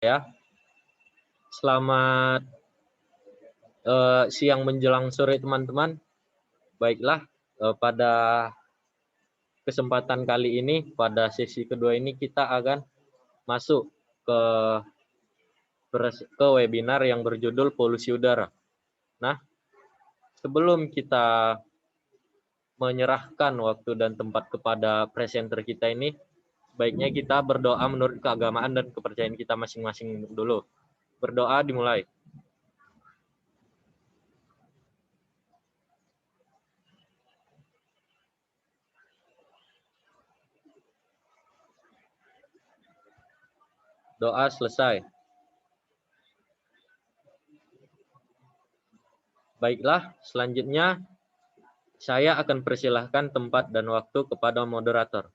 Ya. Selamat siang menjelang sore teman-teman. Baiklah, pada kesempatan kali ini, pada sesi kedua ini kita akan masuk ke webinar yang berjudul polusi udara. Nah, sebelum kita menyerahkan waktu dan tempat kepada presenter kita ini, baiknya kita berdoa menurut keagamaan dan kepercayaan kita masing-masing dulu. Berdoa dimulai. Doa selesai. Baiklah, selanjutnya saya akan persilahkan tempat dan waktu kepada moderator.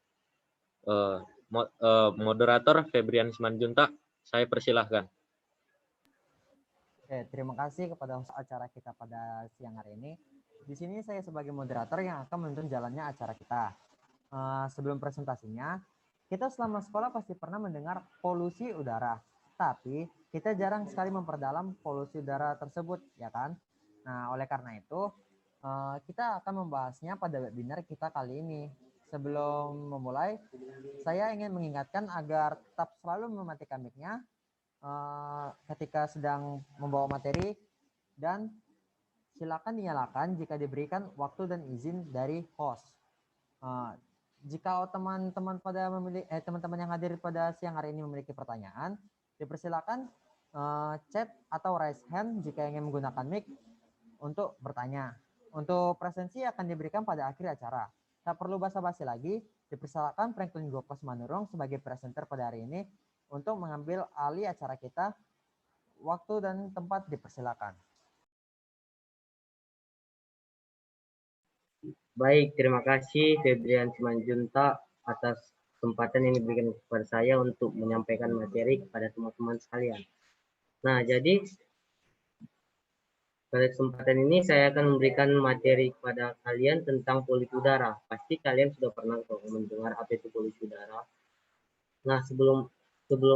Moderator Febrian Simanjuntak, saya persilahkan. Oke, terima kasih kepada host acara kita pada siang hari ini. Di sini saya sebagai moderator yang akan menuntun jalannya acara kita. Sebelum presentasinya, kita selama sekolah pasti pernah mendengar polusi udara, tapi kita jarang sekali memperdalam polusi udara tersebut, ya kan? Nah, oleh karena itu, kita akan membahasnya pada webinar kita kali ini. Sebelum memulai, saya ingin mengingatkan agar tetap selalu mematikan mic-nya ketika sedang membawa materi, dan silakan dinyalakan jika diberikan waktu dan izin dari host. Jika teman-teman teman-teman yang hadir pada siang hari ini memiliki pertanyaan, dipersilakan chat atau raise hand jika ingin menggunakan mic untuk bertanya. Untuk presensi akan diberikan pada akhir acara. Tak perlu basa-basi lagi, dipersilakan Franklin Gokos Manurung sebagai presenter pada hari ini untuk mengambil alih acara kita. Waktu dan tempat dipersilakan. Baik, terima kasih Febrian Simanjuntak atas kesempatan yang diberikan kepada saya untuk menyampaikan materi kepada teman-teman sekalian. Nah, jadi pada kesempatan ini saya akan memberikan materi kepada kalian tentang polusi udara. Pasti kalian sudah pernah mendengar apa itu polusi udara. Nah, sebelum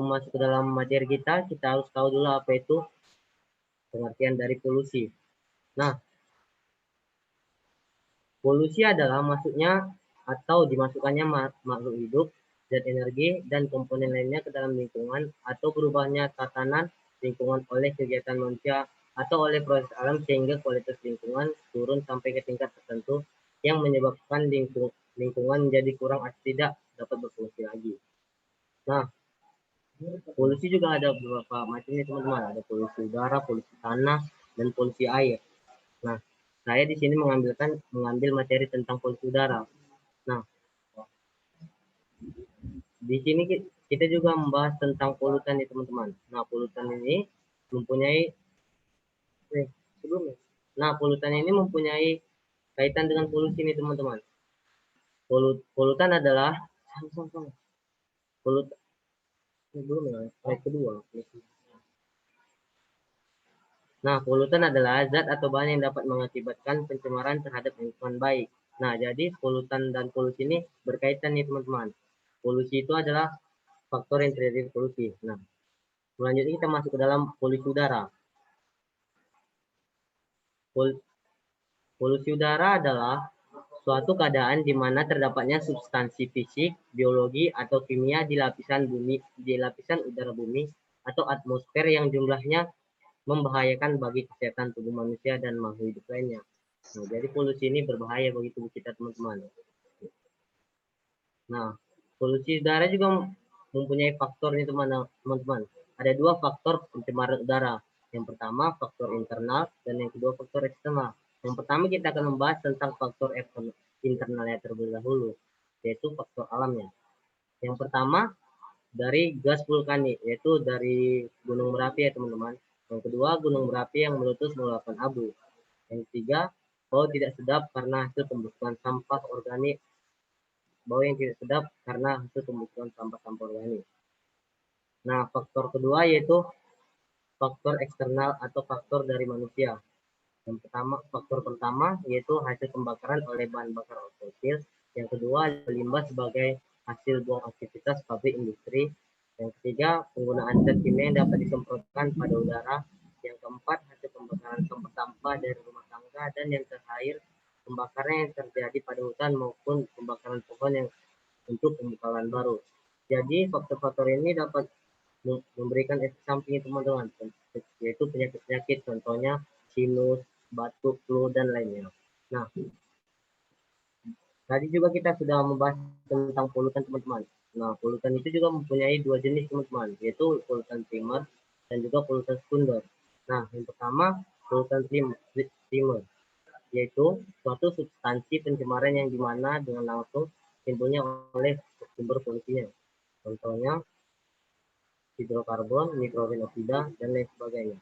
masuk ke dalam materi kita harus tahu dulu apa itu pengertian dari polusi. Nah, polusi adalah masuknya atau dimasukkannya makhluk hidup, zat energi, dan komponen lainnya ke dalam lingkungan atau berubahnya tatanan lingkungan oleh kegiatan manusia atau oleh proses alam sehingga kualitas lingkungan turun sampai ke tingkat tertentu yang menyebabkan lingkungan menjadi kurang atau tidak dapat berfungsi lagi. Nah, polusi juga ada beberapa macamnya teman-teman. Ada polusi udara, polusi tanah, dan polusi air. Nah, saya di sini mengambil materi tentang polusi udara. Nah, di sini kita juga membahas tentang polutan ya teman-teman. Nah, polutan ini mempunyai mempunyai kaitan dengan polusi ini teman-teman. Polutan adalah polutan adalah zat atau bahan yang dapat mengakibatkan pencemaran terhadap lingkungan baik. Nah, jadi polutan dan polusi ini berkaitan nih teman-teman. Polusi itu adalah faktor yang terjadi polusi. Nah, selanjutnya kita masuk ke dalam polusi udara. Polusi udara adalah suatu keadaan di mana terdapatnya substansi fisik, biologi, atau kimia di lapisan udara bumi atau atmosfer yang jumlahnya membahayakan bagi kesehatan tubuh manusia dan makhluk hidup lainnya. Nah, jadi polusi ini berbahaya bagi tubuh kita teman-teman. Nah, polusi udara juga mempunyai faktor nih teman-teman. Ada dua faktor pencemaran udara. Yang pertama faktor internal dan yang kedua faktor eksternal. Yang pertama kita akan membahas tentang faktor internalnya terlebih dahulu, yaitu faktor alamnya. Yang pertama dari gas vulkanik, yaitu dari gunung berapi ya teman-teman. Yang kedua gunung berapi yang meletus mengeluarkan abu. Yang ketiga bau tidak sedap karena hasil pembusukan sampah organik. Bau yang tidak sedap karena hasil pembusukan sampah-sampah organik. Nah, faktor kedua yaitu faktor eksternal atau faktor dari manusia. Faktor pertama yaitu hasil pembakaran oleh bahan bakar fosil. Yang kedua limbah sebagai hasil buang aktivitas pabrik industri. Yang ketiga, penggunaan zat kimia yang dapat disemprotkan pada udara. Yang keempat, hasil pembakaran sampah dari rumah tangga. Dan yang terakhir, pembakaran yang terjadi pada hutan maupun pembakaran pohon yang untuk pembakaran baru. Jadi faktor-faktor ini dapat memberikan efek samping teman-teman, yaitu penyakit-penyakit, contohnya sinus, batuk, flu, dan lainnya. Nah, tadi juga kita sudah membahas tentang polutan teman-teman. Nah, polutan itu juga mempunyai dua jenis teman-teman, yaitu polutan primer dan juga polutan sekunder. Nah, yang pertama polutan primer, yaitu suatu substansi pencemaran yang dimana dengan langsung timbulnya oleh sumber polusinya. Contohnya hidrokarbon, mikrorenoksida, dan lain sebagainya.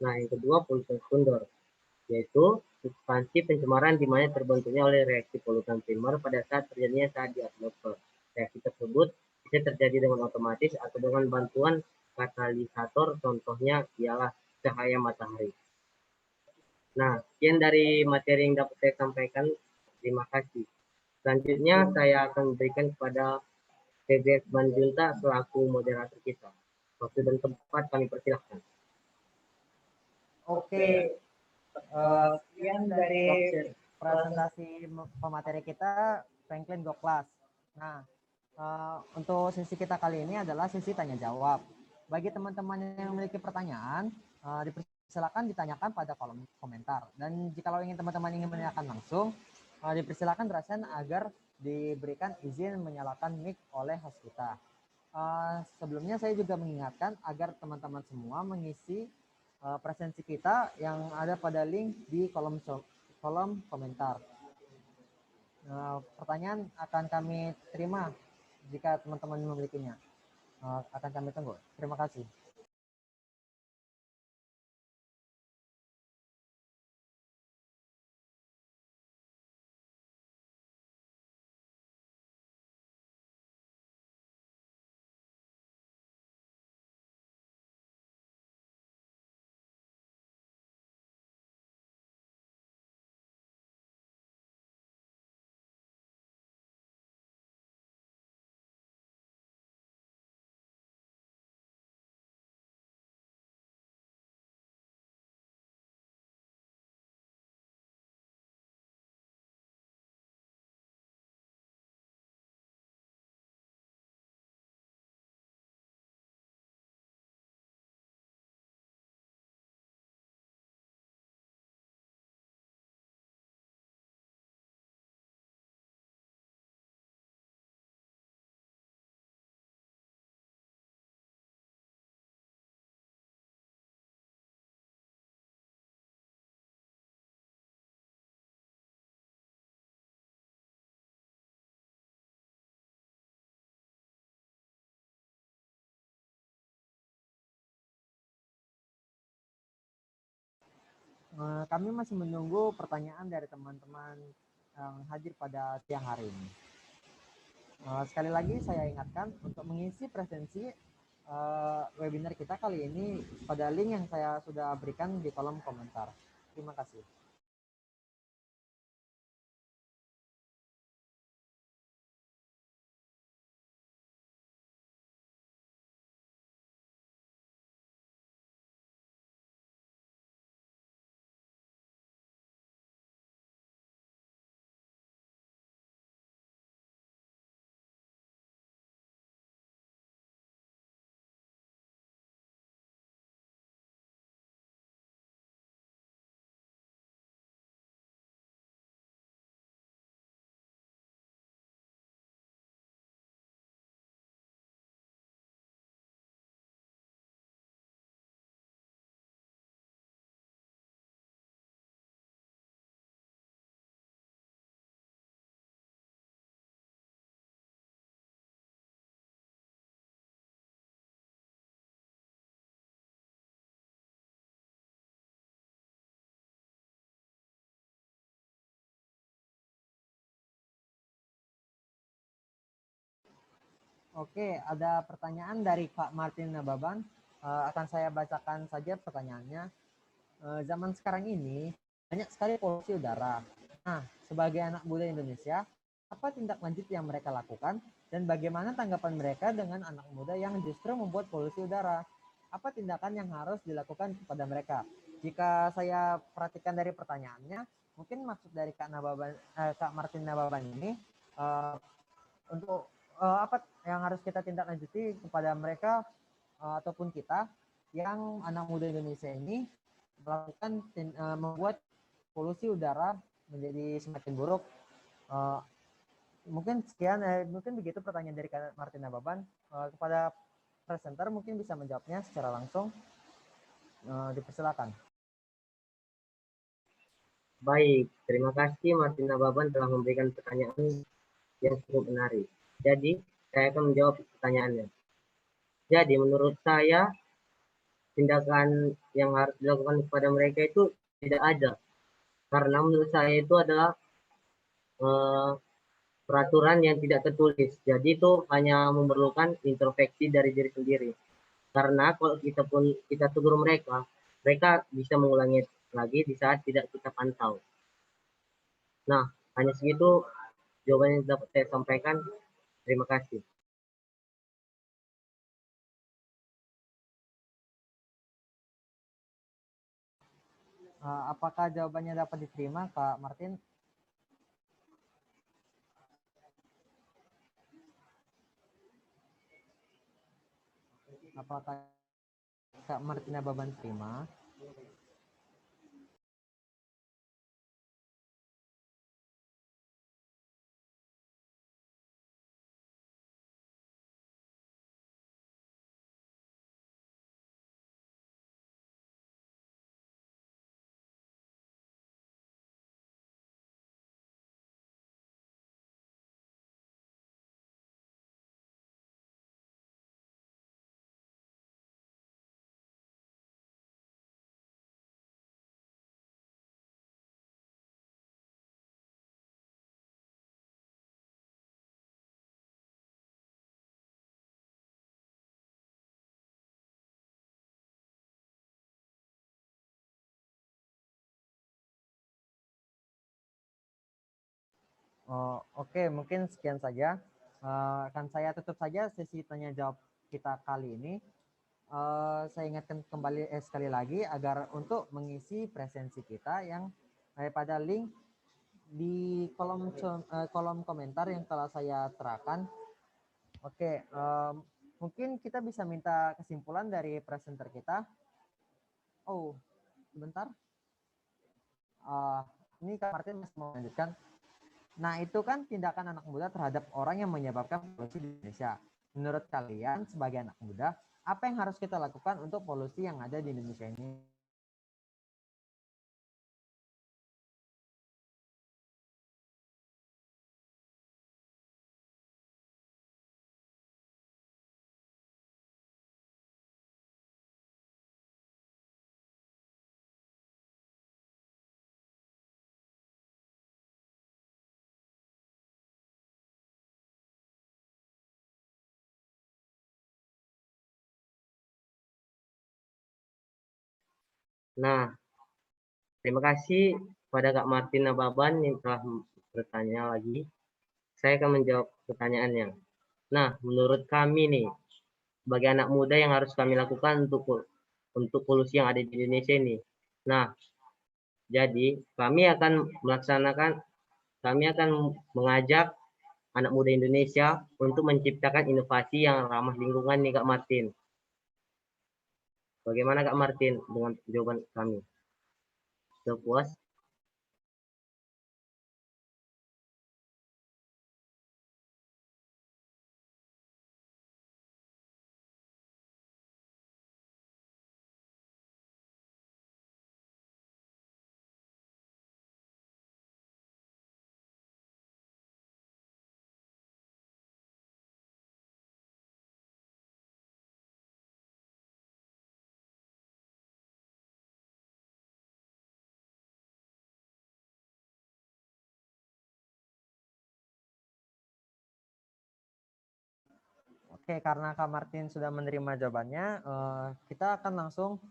Nah, yang kedua polutan sekunder, yaitu substansi pencemaran di mana terbentuknya oleh reaksi polutan primer pada saat terjadinya saat di atmosfer. Reaksi tersebut bisa terjadi dengan otomatis atau dengan bantuan katalisator, contohnya ialah cahaya matahari. Nah, sekian dari materi yang dapat saya sampaikan. Terima kasih. Selanjutnya saya akan berikan kepada Febres Manjunta selaku moderator kita. Waktu dan tempat kami persilahkan. Oke, sekian dari presentasi pemateri kita, Franklin Goklas. Nah, untuk sesi kita kali ini adalah sesi tanya jawab. Bagi teman-teman yang memiliki pertanyaan, dipersilakan ditanyakan pada kolom komentar. Dan jika ingin teman-teman ingin menanyakan langsung, dipersilakan rasain agar diberikan izin menyalakan mic oleh host kita. Sebelumnya saya juga mengingatkan agar teman-teman semua mengisi presensi kita yang ada pada link di kolom komentar. Pertanyaan akan kami terima jika teman-teman memilikinya. Akan kami tunggu. Terima kasih. Kami masih menunggu pertanyaan dari teman-teman yang hadir pada siang hari ini. Sekali lagi saya ingatkan untuk mengisi presensi webinar kita kali ini pada link yang saya sudah berikan di kolom komentar. Terima kasih. Oke, ada pertanyaan dari Kak Martin Nababan. Akan saya bacakan saja pertanyaannya. Zaman sekarang ini banyak sekali polusi udara. Nah, sebagai anak muda Indonesia, apa tindak lanjut yang mereka lakukan dan bagaimana tanggapan mereka dengan anak muda yang justru membuat polusi udara. Apa tindakan yang harus dilakukan kepada mereka? Jika saya perhatikan dari pertanyaannya, mungkin maksud dari Kak Martin Nababan ini untuk apa yang harus kita tindak lanjuti kepada mereka ataupun kita yang anak muda Indonesia ini melakukan membuat polusi udara menjadi semakin buruk. Mungkin sekian, mungkin begitu pertanyaan dari Kak Martin Nababan. Kepada presenter mungkin bisa menjawabnya secara langsung. Dipersilakan. Baik, terima kasih Martin Nababan telah memberikan pertanyaan yang cukup menarik. Jadi, saya akan menjawab pertanyaannya. Jadi, menurut saya, tindakan yang harus dilakukan kepada mereka itu tidak ada. Karena menurut saya itu adalah peraturan yang tidak tertulis. Jadi itu hanya memerlukan introspeksi dari diri sendiri. Karena kalau kita tegur mereka, mereka bisa mengulangi lagi di saat tidak kita pantau. Nah, hanya segitu jawaban yang dapat saya sampaikan. Terima kasih. Apakah jawabannya dapat diterima, Kak Martin? Apakah Kak Martin Nababan terima? Oke, mungkin sekian saja. Akan saya tutup saja sesi tanya jawab kita kali ini. Saya ingatkan kembali sekali lagi agar untuk mengisi presensi kita yang pada link di kolom komentar yang telah saya terakan. Oke, mungkin kita bisa minta kesimpulan dari presenter kita. Oh, sebentar. Ini Kak Martin masih mau melanjutkan. Nah, itu kan tindakan anak muda terhadap orang yang menyebabkan polusi di Indonesia. Menurut kalian sebagai anak muda, apa yang harus kita lakukan untuk polusi yang ada di Indonesia ini? Nah, terima kasih pada Kak Martin Nababan yang telah bertanya lagi. Saya akan menjawab pertanyaannya. Nah, menurut kami nih, sebagai anak muda yang harus kami lakukan untuk polusi yang ada di Indonesia ini. Nah, jadi kami akan mengajak anak muda Indonesia untuk menciptakan inovasi yang ramah lingkungan nih Kak Martin. Bagaimana Kak Martin dengan jawaban kami? Sudah puas? Oke, karena Kak Martin sudah menerima jawabannya, kita akan langsung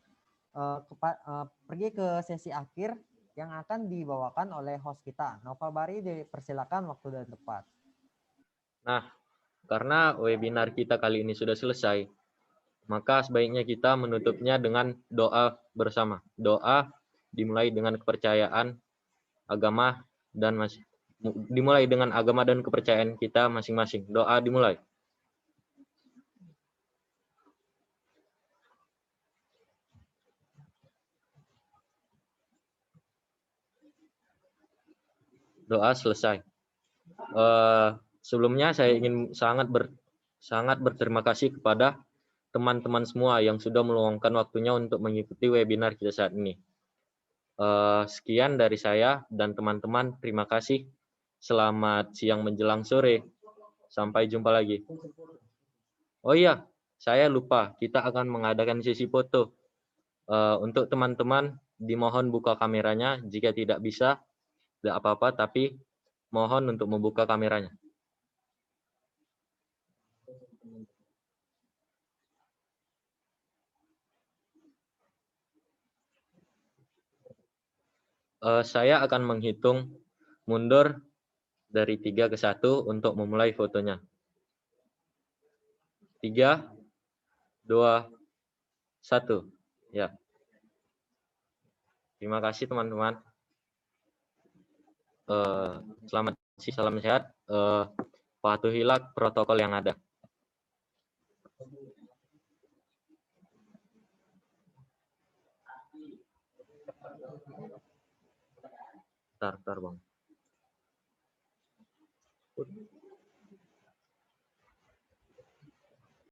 pergi ke sesi akhir yang akan dibawakan oleh host kita. Novel Bari, dipersilakan waktu dan tempat. Nah, karena webinar kita kali ini sudah selesai, maka sebaiknya kita menutupnya dengan doa bersama. Doa dimulai dengan kepercayaan agama dan dimulai dengan agama dan kepercayaan kita masing-masing. Doa dimulai. Doa selesai. Sebelumnya saya ingin sangat berterima kasih kepada teman-teman semua yang sudah meluangkan waktunya untuk mengikuti webinar kita saat ini. Sekian dari saya dan teman-teman. Terima kasih. Selamat siang menjelang sore. Sampai jumpa lagi. Oh iya, saya lupa. Kita akan mengadakan sesi foto. Untuk teman-teman, dimohon buka kameranya. Jika tidak bisa, tidak apa-apa, tapi mohon untuk membuka kameranya. Saya akan menghitung mundur dari 3 ke 1 untuk memulai fotonya. 3, 2, 1. Ya. Terima kasih teman-teman. Selamat siang, salam sehat. Patuhilah protokol yang ada. Bentar, Bang.